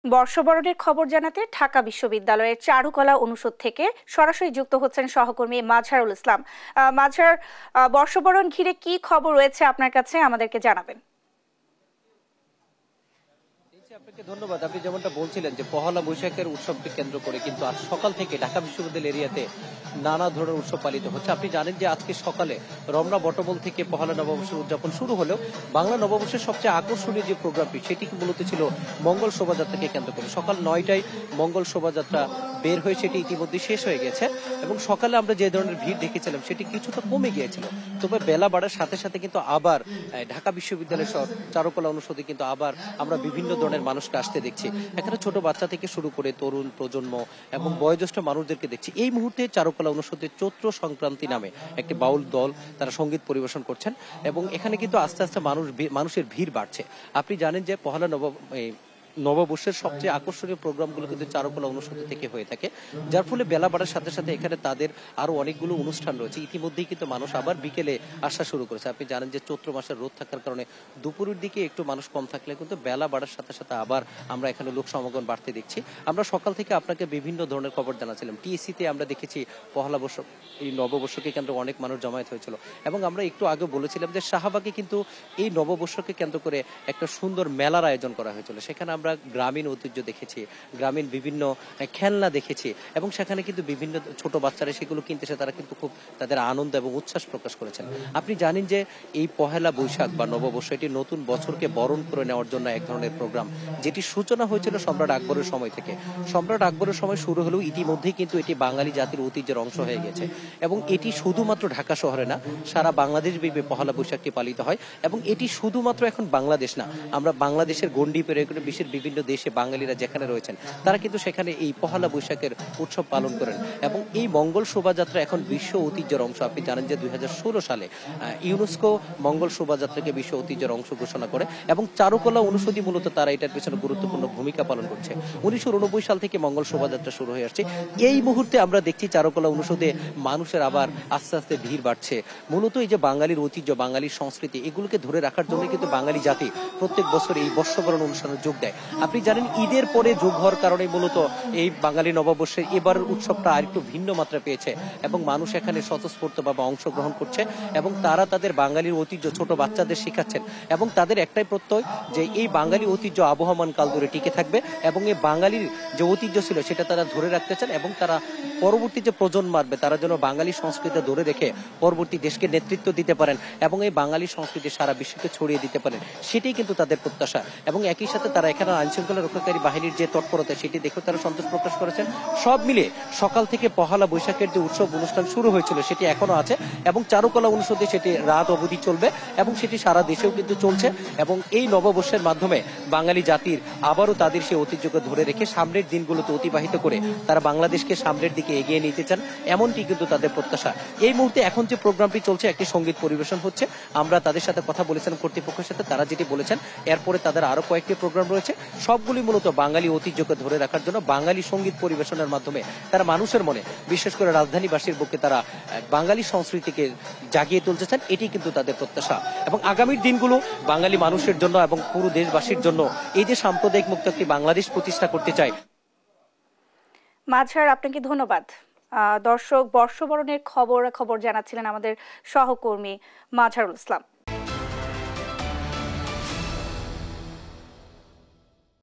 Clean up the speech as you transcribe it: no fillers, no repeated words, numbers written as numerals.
বর্ষবরণের খবর জানাতে ঢাকা বিশ্ববিদ্যালয়ের চারুকলা অনুষদ থেকে সরাসরি যুক্ত হচ্ছেন সহকর্মী মাঝহারুল ইসলাম। মাঝহার, বর্ষবরণ ঘিরে কি খবর রয়েছে আপনার কাছে, আমাদেরকে জানাবেন। আপনাকে ধন্যবাদ। আপনি যেমনটা বলছিলেন যে পহেলা বৈশাখের উৎসবকে কেন্দ্র করে কিন্তু আজ সকাল থেকে ঢাকা বিশ্ববিদ্যালয় এরিয়াতে নানা ধরনের উৎসব পালিত হচ্ছে। আপনি জানেন যে আজকে সকালে রমনা বটমূল থেকে পহেলা নববর্ষের উদযাপন শুরু হলেও বাংলা নববর্ষের সবচেয়ে আকর্ষণীয় যে প্রোগ্রামটি সেটি মূলত ছিল মঙ্গল শোভাযাত্রাকে কেন্দ্র করে। সকাল ৯টায় মঙ্গল শোভাযাত্রা বের হয়ে সেটি ইতিমধ্যে শেষ হয়ে গেছে এবং সকালে আমরা যে ধরনের ভিড় দেখেছিলাম সেটি কিছুটা কমে গিয়েছিল। তবে বেলা বাড়ার সাথে সাথে কিন্তু আবার ঢাকা বিশ্ববিদ্যালয়ের চারুকলা অনুষদে কিন্তু আবার আমরা বিভিন্ন ধরনের মানুষকে আসতে দেখছি। এখানে ছোট বাচ্চা থেকে শুরু করে তরুণ প্রজন্ম এবং বয়োজ্যেষ্ঠ মানুষদেরকে দেখছি। এই মুহূর্তে চারুকলা অনুষদের চৈত্র সংক্রান্তি নামে একটি বাউল দল তারা সঙ্গীত পরিবেশন করছেন এবং এখানে কিন্তু আস্তে আস্তে মানুষের ভিড় বাড়ছে। আপনি জানেন যে পহেলা নববর্ষের সবচেয়ে আকর্ষণীয় প্রোগ্রামগুলো কিন্তু চারুকলা অনুষদ থেকে হয়ে থাকে, যার ফলে বেলা বাড়ার সাথে সাথে এখানে তাদের আরো অনেকগুলো অনুষ্ঠান রয়েছে। ইতিমধ্যেই কিন্তু মানুষ আবার বিকেলে আসা শুরু করেছে। আপনি জানেন যে চৈত্র মাসের রোদ থাকার কারণে দুপুরের দিকে একটু মানুষ কম থাকলে কিন্তু বেলা বাড়ার সাথে সাথে আবার আমরা এখানে লোক সমাগম বাড়তে দেখছি। আমরা সকাল থেকে আপনাকে বিভিন্ন ধরনের খবর জানাচ্ছিলাম। টিএসসিতে আমরা দেখেছি পহেলা বর্ষ এই নববর্ষকে কেন্দ্র অনেক মানুষ জমায়েত হয়েছিল এবং আমরা একটু আগে বলেছিলাম যে শাহবাগে কিন্তু এই নববর্ষকে কেন্দ্র করে একটা সুন্দর মেলার আয়োজন করা হয়েছিল। সেখানে আমরা গ্রামীণ ঐতিহ্য দেখেছি, গ্রামীণ বিভিন্ন খেলনা দেখেছি এবং সেখানে কিন্তু বিভিন্ন ছোট বাচ্চারা সেগুলো কিনতেছে, তারা কিন্তু খুব তাদের আনন্দ এবং উচ্ছ্বাস প্রকাশ করেছেন। আপনি জানেন যে এই পহেলা বৈশাখ বা নববর্ষ এটি নতুন বছরকে বরণ করে নেওয়ার জন্য এক ধরনের প্রোগ্রাম, যেটি সূচনা হয়েছিল সম্রাট আকবরের সময় থেকে। সম্রাট আকবরের সময় শুরু হলেও ইতিমধ্যেই কিন্তু এটি বাঙালি জাতির ঐতিহ্যের অংশ হয়ে গেছে এবং এটি শুধুমাত্র ঢাকা শহরে না, সারা বাংলাদেশ ব্যাপী পহেলা বৈশাখটি পালিত হয় এবং এটি শুধুমাত্র এখন বাংলাদেশ না, আমরা বাংলাদেশের গণ্ডি পেরিয়ে বিশ্বের বিভিন্ন দেশে বাঙালিরা যেখানে রয়েছেন তারা কিন্তু সেখানে এই পহেলা বৈশাখের উৎসব পালন করেন এবং এই মঙ্গল শোভাযাত্রা এখন বিশ্ব ঐতিহ্যের অংশ। আপনি জানেন যে ২০১৬ সালে ইউনেস্কো মঙ্গল শোভাযাত্রাকে বিশ্ব ঐতিহ্যের অংশ ঘোষণা করে এবং চারুকলা অনুষদই মূলত তারা এটার পেছনে গুরুত্বপূর্ণ ভূমিকা পালন করছে। ১৯৮৯ সাল থেকে মঙ্গল শোভাযাত্রা শুরু হয়ে আসছে। এই মুহূর্তে আমরা দেখছি চারুকলা অনুষদে মানুষের আবার আস্তে আস্তে ভিড় বাড়ছে। মূলত এই যে বাঙালির ঐতিহ্য, বাঙালির সংস্কৃতি, এগুলোকে ধরে রাখার জন্য কিন্তু বাঙালি জাতি প্রত্যেক বছর এই বর্ষবরণ অনুষ্ঠানে যোগ দেয়। আপনি জানেন ঈদের পরে যোগ হওয়ার কারণে মূলত এই বাঙালি নববর্ষের এবারের উৎসবটা আরেকটু ভিন্ন মাত্রা পেয়েছে এবং মানুষ এখানে স্বতঃস্ফূর্তভাবে অংশগ্রহণ করছে এবং তারা তাদের বাঙালির ঐতিহ্য ছোট বাচ্চাদের শেখাচ্ছেন এবং তাদের একটাই প্রত্যয় যে এই বাঙালি ঐতিহ্য আবহমান কাল ধরে টিকে থাকবে এবং এই বাঙালির যে ঐতিহ্য ছিল সেটা তারা ধরে রাখতে চান এবং তারা পরবর্তী যে প্রজন্ম আসবে তারা যেন বাঙালি সংস্কৃতি ধরে রেখে পরবর্তী দেশকে নেতৃত্ব দিতে পারেন এবং এই বাঙালি সংস্কৃতি সারা বিশ্বকে ছড়িয়ে দিতে পারেন, সেটাই কিন্তু তাদের প্রত্যাশা। এবং একই সাথে তারা এখানে আইনশৃঙ্খলা রক্ষাকারী বাহিনীর যে তৎপরতা সেটি দেখে তারা সন্তোষ প্রকাশ করেছেন। সব মিলে সকাল থেকে পহেলা বৈশাখের যে উৎসব অনুষ্ঠান শুরু হয়েছিল সেটি এখনো আছে এবং চারুকলা অনুষদে সেটি রাত অবধি চলবে এবং সেটি সারা দেশেও কিন্তু চলছে এবং এই নববর্ষের মাধ্যমে বাঙালি জাতির আবারও তাদের সেই ঐতিহ্যকে ধরে রেখে সামনের দিনগুলোতে অতিবাহিত করে তারা বাংলাদেশকে সামনের দিকে এগিয়ে নিতে চান, এমনটি কিন্তু তাদের প্রত্যাশা। এই মুহূর্তে এখন যে প্রোগ্রামটি চলছে একটি সঙ্গীত পরিবেশন হচ্ছে, আমরা তাদের সাথে কথা বলেছিলাম কর্তৃপক্ষের সাথে, তারা যেটি বলেছেন এরপরে তাদের আরো কয়েকটি প্রোগ্রাম রয়েছে, সবগুলি মূলত বাঙালি ঐতিহ্যকে ধরে রাখার জন্য বাঙালি সঙ্গীত পরিবেশনের মাধ্যমে তারা মানুষের মনে, বিশেষ করে রাজধানীবাসীর বুকে তারা বাঙালি সংস্কৃতিকে জাগিয়ে তুলতে চান, এটি কিন্তু তাদের প্রত্যাশা। এবং আগামীর দিনগুলো বাঙালি মানুষের জন্য এবং পুরো দেশবাসীর জন্য এই যে সাম্প্রদায়িক মুক্ত একটি বাংলাদেশ প্রতিষ্ঠা করতে চায়। মাঝহার, আপনাকে ধন্যবাদ। দর্শক, বর্ষবরণের খবর জানাচ্ছিলেন আমাদের সহকর্মী মাঝহারুল ইসলাম।